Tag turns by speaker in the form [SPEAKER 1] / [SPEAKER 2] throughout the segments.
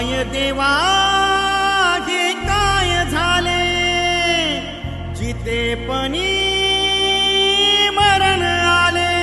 [SPEAKER 1] काय देवा हे काय झाले, जिते पणी मरण आले।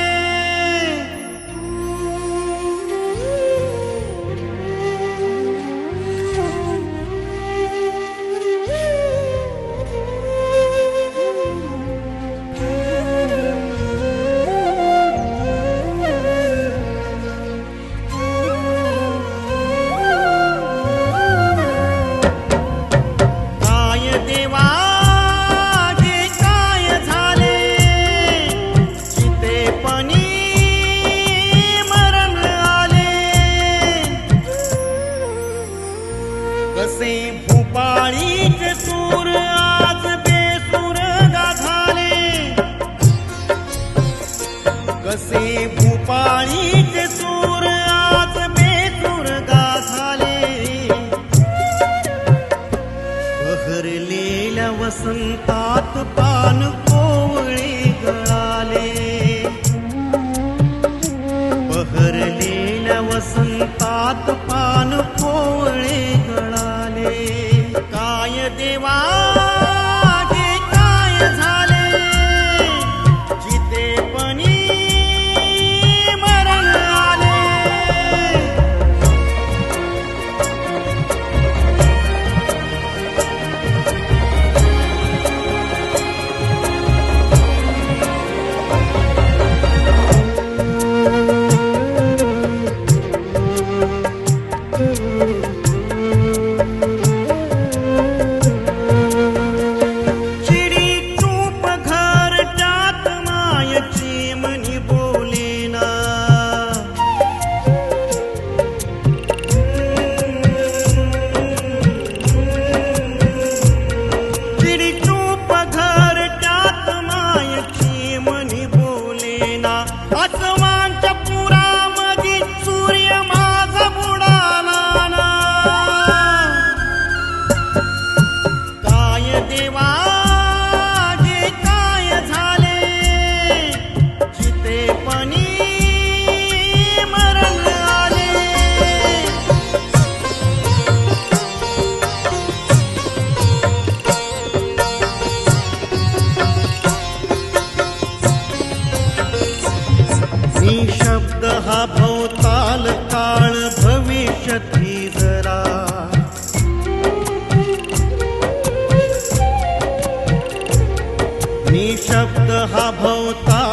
[SPEAKER 1] कसे भूपाळीचे सूर आज बेसूर झाले, कसे भूपाळीचे सूर आज बेसूर झाले। बहरलेल्या वसंतात पान कोवळे गळाले, बहरलेल्या वसंतात पान कोवळे गळाले। काय देवा हे काय झाले, जिते पणी मरण आले। आसमानच्या पुरामधी सूर्य माझा बुडाला ना। काय देवा हे काय झाले, जिते पणी मरण आले। निशब्द हा भवताल काळ भविष्यती जरा, निशब्द हा भवताल